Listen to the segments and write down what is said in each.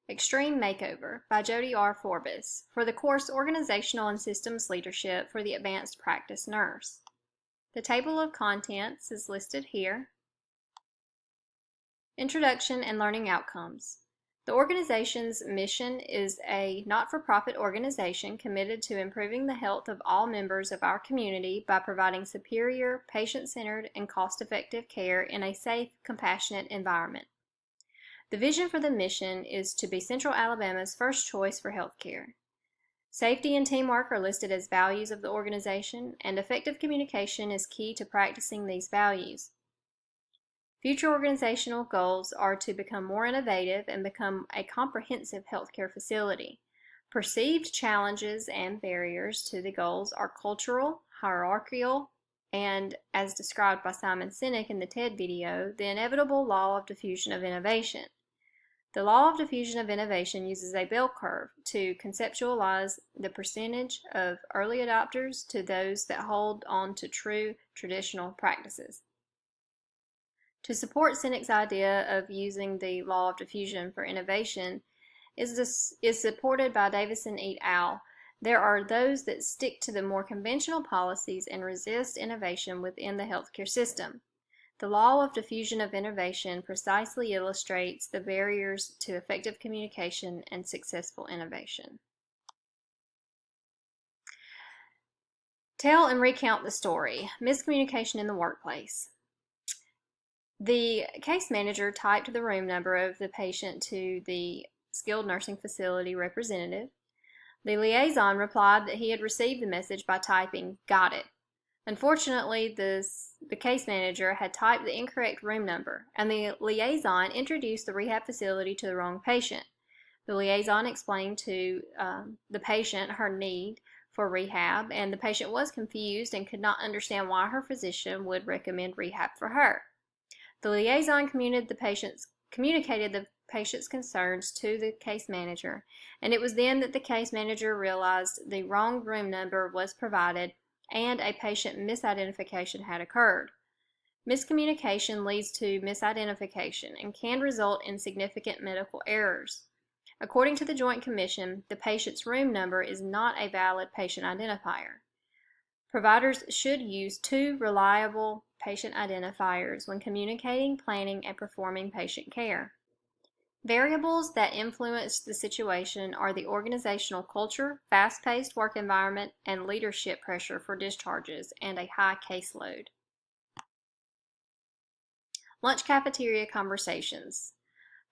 X-Treme Makeover by Jody R. Forbes for the course Organizational and Systems Leadership for the Advanced Practice Nurse. The table of contents is listed here. Introduction and Learning Outcomes. The organization's mission is a not-for-profit organization committed to improving the health of all members of our community by providing superior, patient-centered, and cost-effective care in a safe, compassionate environment. The vision for the mission is to be Central Alabama's first choice for healthcare. Safety and teamwork are listed as values of the organization, and effective communication is key to practicing these values. Future organizational goals are to become more innovative and become a comprehensive healthcare facility. Perceived challenges and barriers to the goals are cultural, hierarchical, and, as described by Simon Sinek in the TED video, the inevitable law of diffusion of innovation. The law of diffusion of innovation uses a bell curve to conceptualize the percentage of early adopters to those that hold on to true traditional practices. To support Sinek's idea of using the law of diffusion for innovation is supported by Davison et al. There are those that stick to the more conventional policies and resist innovation within the healthcare system. The law of diffusion of innovation precisely illustrates the barriers to effective communication and successful innovation. Tell and recount the story. Miscommunication in the workplace. The case manager typed the room number of the patient to the skilled nursing facility representative. The liaison replied that he had received the message by typing, "Got it." Unfortunately, the case manager had typed the incorrect room number, and the liaison introduced the rehab facility to the wrong patient. The liaison explained to the patient her need for rehab, and the patient was confused and could not understand why her physician would recommend rehab for her. The liaison communicated the patient's concerns to the case manager, and it was then that the case manager realized the wrong room number was provided and a patient misidentification had occurred. Miscommunication leads to misidentification and can result in significant medical errors. According to the Joint Commission, the patient's room number is not a valid patient identifier. Providers should use two reliable patient identifiers when communicating, planning, and performing patient care. Variables that influence the situation are the organizational culture, fast-paced work environment, and leadership pressure for discharges, and a high caseload. Lunch cafeteria conversations.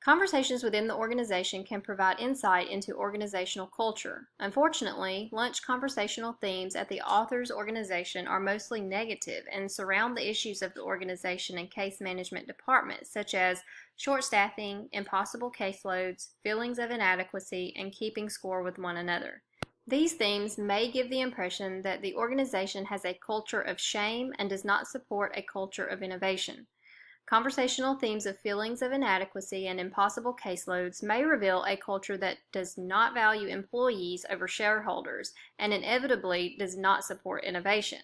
Conversations within the organization can provide insight into organizational culture. Unfortunately, lunch conversational themes at the author's organization are mostly negative and surround the issues of the organization and case management departments, such as short staffing, impossible caseloads, feelings of inadequacy, and keeping score with one another. These themes may give the impression that the organization has a culture of shame and does not support a culture of innovation. Conversational themes of feelings of inadequacy and impossible caseloads may reveal a culture that does not value employees over shareholders and inevitably does not support innovation.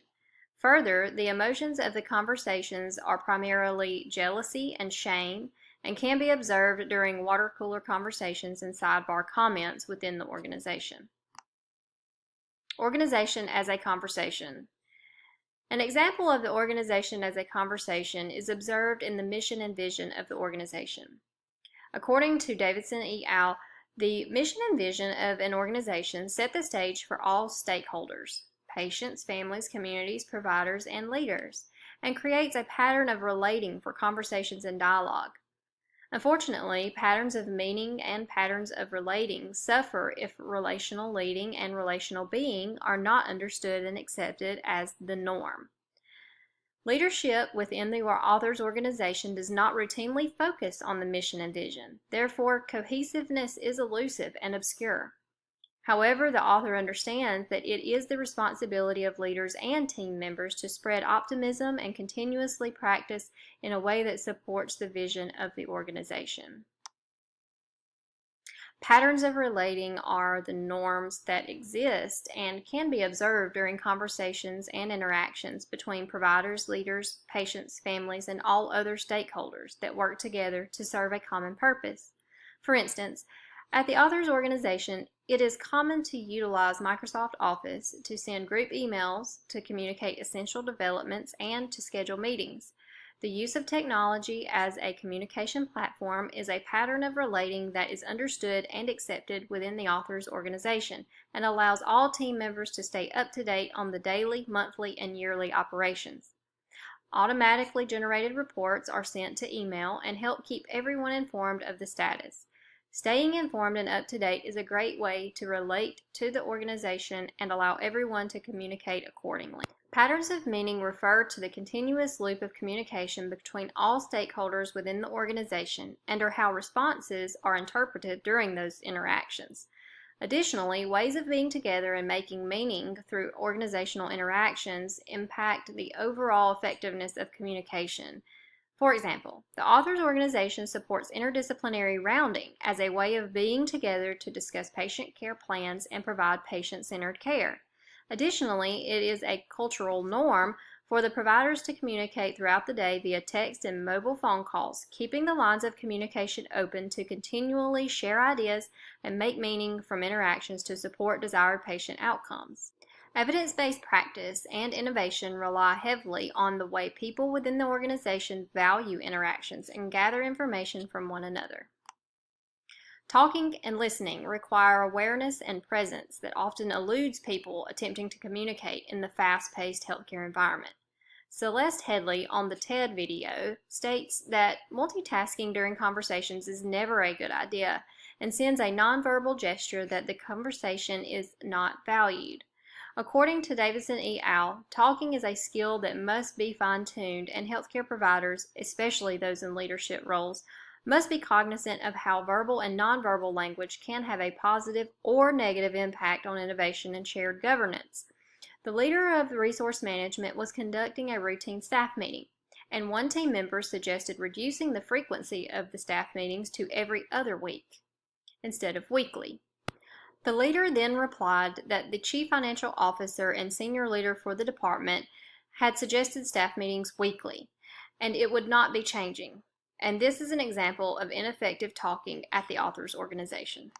Further, the emotions of the conversations are primarily jealousy and shame and can be observed during water cooler conversations and sidebar comments within the organization. Organization as a conversation. An example of the organization as a conversation is observed in the mission and vision of the organization. According to Davison et al., the mission and vision of an organization set the stage for all stakeholders, patients, families, communities, providers, and leaders, and creates a pattern of relating for conversations and dialogue. Unfortunately, patterns of meaning and patterns of relating suffer if relational leading and relational being are not understood and accepted as the norm. Leadership within the author's organization does not routinely focus on the mission and vision. Therefore, cohesiveness is elusive and obscure. However, the author understands that it is the responsibility of leaders and team members to spread optimism and continuously practice in a way that supports the vision of the organization. Patterns of relating are the norms that exist and can be observed during conversations and interactions between providers, leaders, patients, families, and all other stakeholders that work together to serve a common purpose. For instance, At the authors organization, it is common to utilize Microsoft Office to send group emails, to communicate essential developments, and to schedule meetings. The use of technology as a communication platform is a pattern of relating that is understood and accepted within the authors organization and allows all team members to stay up to date on the daily, monthly, and yearly operations. Automatically generated reports are sent to email and help keep everyone informed of the status. Staying informed and up to date is a great way to relate to the organization and allow everyone to communicate accordingly. Patterns of meaning refer to the continuous loop of communication between all stakeholders within the organization and are how responses are interpreted during those interactions. Additionally, ways of being together and making meaning through organizational interactions impact the overall effectiveness of communication. For example, the authors organization supports interdisciplinary rounding as a way of being together to discuss patient care plans and provide patient-centered care. Additionally, it is a cultural norm for the providers to communicate throughout the day via text and mobile phone calls, keeping the lines of communication open to continually share ideas and make meaning from interactions to support desired patient outcomes. Evidence-based practice and innovation rely heavily on the way people within the organization value interactions and gather information from one another. Talking and listening require awareness and presence that often eludes people attempting to communicate in the fast-paced healthcare environment. Celeste Headley on the TED video states that multitasking during conversations is never a good idea and sends a nonverbal gesture that the conversation is not valued. According to Davidson et al., talking is a skill that must be fine-tuned, and healthcare providers, especially those in leadership roles, must be cognizant of how verbal and nonverbal language can have a positive or negative impact on innovation and shared governance. The leader of resource management was conducting a routine staff meeting, and one team member suggested reducing the frequency of the staff meetings to every other week instead of weekly. The leader then replied that the chief financial officer and senior leader for the department had suggested staff meetings weekly, and it would not be changing. And this is an example of ineffective talking at the authors organization.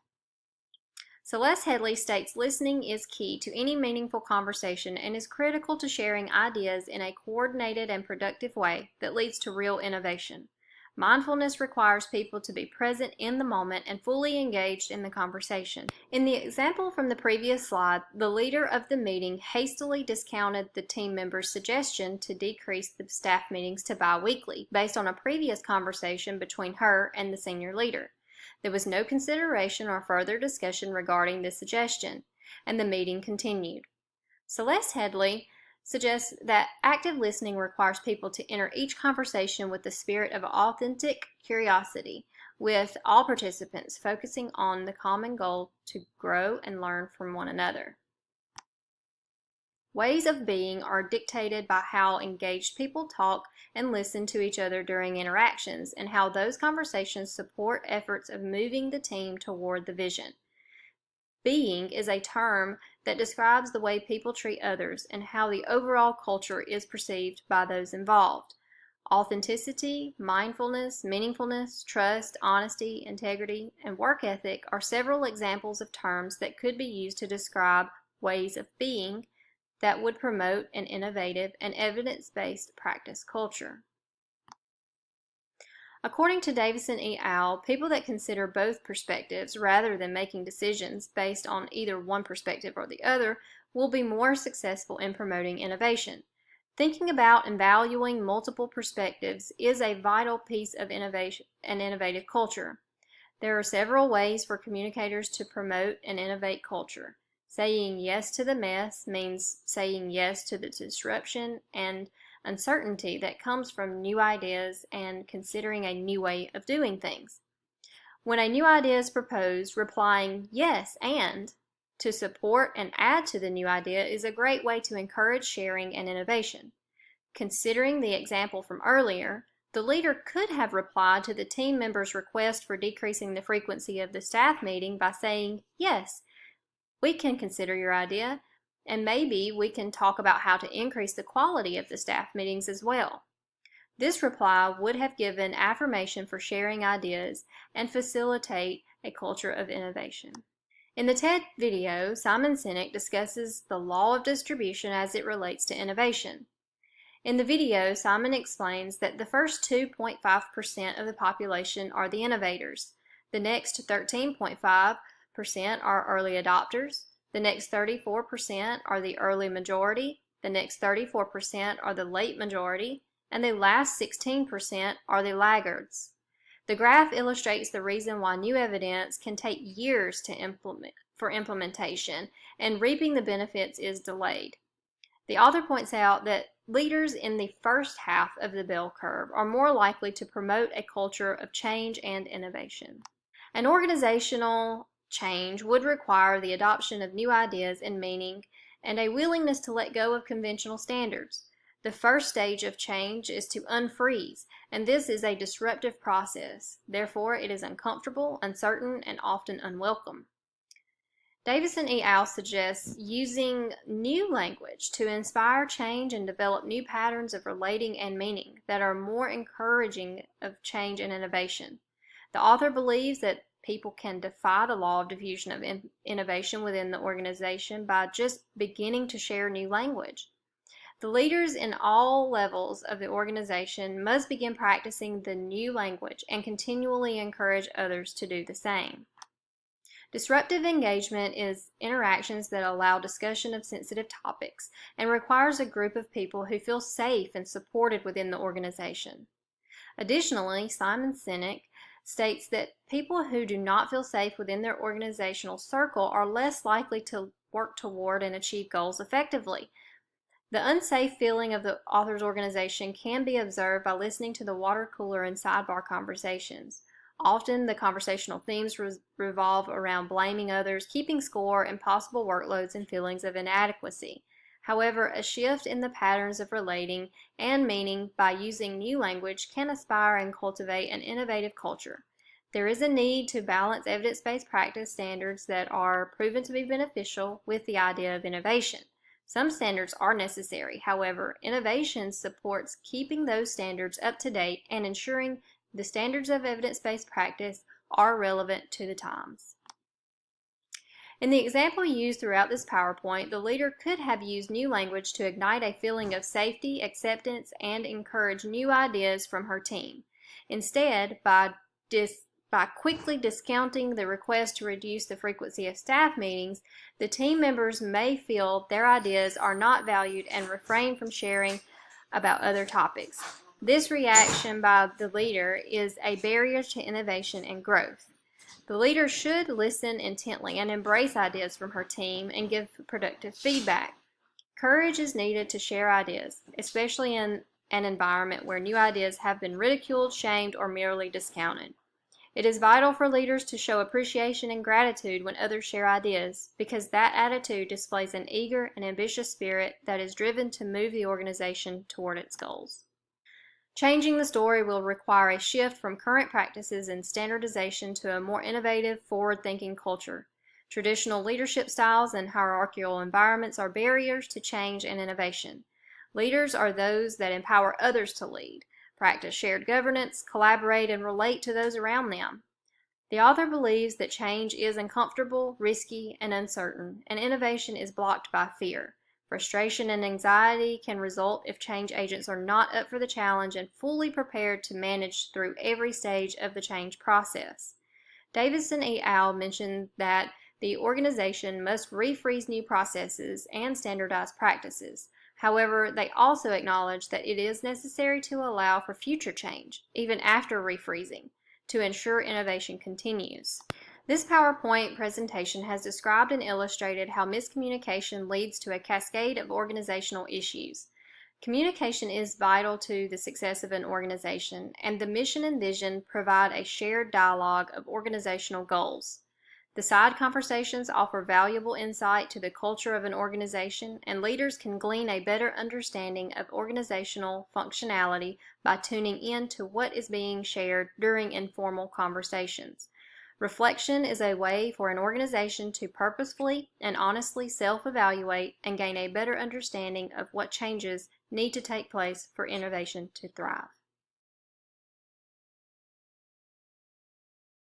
Celeste Headley states listening is key to any meaningful conversation and is critical to sharing ideas in a coordinated and productive way that leads to real innovation. Mindfulness requires people to be present in the moment and fully engaged in the conversation. In the example from the previous slide, the leader of the meeting hastily discounted the team member's suggestion to decrease the staff meetings to bi-weekly based on a previous conversation between her and the senior leader. There was no consideration or further discussion regarding this suggestion, and the meeting continued. Celeste Headley suggests that active listening requires people to enter each conversation with the spirit of authentic curiosity, with all participants focusing on the common goal to grow and learn from one another. Ways of being are dictated by how engaged people talk and listen to each other during interactions, and how those conversations support efforts of moving the team toward the vision. Being is a term that describes the way people treat others and how the overall culture is perceived by those involved. Authenticity, mindfulness, meaningfulness, trust, honesty, integrity, and work ethic are several examples of terms that could be used to describe ways of being that would promote an innovative and evidence-based practice culture. According to Davidson et al., people that consider both perspectives rather than making decisions based on either one perspective or the other will be more successful in promoting innovation. Thinking about and valuing multiple perspectives is a vital piece of innovation and innovative culture. There are several ways for communicators to promote and innovate culture. Saying yes to the mess means saying yes to the disruption and uncertainty that comes from new ideas and considering a new way of doing things. When a new idea is proposed, replying yes and to support and add to the new idea is a great way to encourage sharing and innovation. Considering the example from earlier, the leader could have replied to the team member's request for decreasing the frequency of the staff meeting by saying, "Yes, we can consider your idea, and maybe we can talk about how to increase the quality of the staff meetings as well." This reply would have given affirmation for sharing ideas and facilitate a culture of innovation. In the TED video, Simon Sinek discusses the law of distribution as it relates to innovation. In the video, Simon explains that the first 2.5% of the population are the innovators. The next 13.5% are early adopters. The next 34% are the early majority. The next 34% are the late majority. And the last 16% are the laggards. The graph illustrates the reason why new evidence can take years for implementation, and reaping the benefits is delayed. The author points out that leaders in the first half of the bell curve are more likely to promote a culture of change and innovation. An organizational change would require the adoption of new ideas and meaning and a willingness to let go of conventional standards. The first stage of change is to unfreeze, and this is a disruptive process. Therefore, it is uncomfortable, uncertain, and often unwelcome. Davison et al. Suggests using new language to inspire change and develop new patterns of relating and meaning that are more encouraging of change and innovation. The author believes that people can defy the law of diffusion of innovation within the organization by just beginning to share new language. The leaders in all levels of the organization must begin practicing the new language and continually encourage others to do the same. Disruptive engagement is interactions that allow discussion of sensitive topics and requires a group of people who feel safe and supported within the organization. Additionally, Simon Sinek states that people who do not feel safe within their organizational circle are less likely to work toward and achieve goals effectively. The unsafe feeling of the author's organization can be observed by listening to the water cooler and sidebar conversations. Often, the conversational themes revolve around blaming others, keeping score, and possible workloads and feelings of inadequacy. However, a shift in the patterns of relating and meaning by using new language can inspire and cultivate an innovative culture. There is a need to balance evidence-based practice standards that are proven to be beneficial with the idea of innovation. Some standards are necessary. However, innovation supports keeping those standards up to date and ensuring the standards of evidence-based practice are relevant to the times. In the example used throughout this PowerPoint, the leader could have used new language to ignite a feeling of safety, acceptance, and encourage new ideas from her team. Instead, by quickly discounting the request to reduce the frequency of staff meetings, the team members may feel their ideas are not valued and refrain from sharing about other topics. This reaction by the leader is a barrier to innovation and growth. The leader should listen intently and embrace ideas from her team and give productive feedback. Courage is needed to share ideas, especially in an environment where new ideas have been ridiculed, shamed, or merely discounted. It is vital for leaders to show appreciation and gratitude when others share ideas, because that attitude displays an eager and ambitious spirit that is driven to move the organization toward its goals. Changing the story will require a shift from current practices and standardization to a more innovative, forward-thinking culture. Traditional leadership styles and hierarchical environments are barriers to change and innovation. Leaders are those that empower others to lead, practice shared governance, collaborate, and relate to those around them. The author believes that change is uncomfortable, risky, and uncertain, and innovation is blocked by fear. Frustration and anxiety can result if change agents are not up for the challenge and fully prepared to manage through every stage of the change process. Davison et al. Mentioned that the organization must refreeze new processes and standardize practices. However, they also acknowledge that it is necessary to allow for future change, even after refreezing, to ensure innovation continues. This PowerPoint presentation has described and illustrated how miscommunication leads to a cascade of organizational issues. Communication is vital to the success of an organization, and the mission and vision provide a shared dialogue of organizational goals. The side conversations offer valuable insight to the culture of an organization, and leaders can glean a better understanding of organizational functionality by tuning in to what is being shared during informal conversations. Reflection is a way for an organization to purposefully and honestly self-evaluate and gain a better understanding of what changes need to take place for innovation to thrive.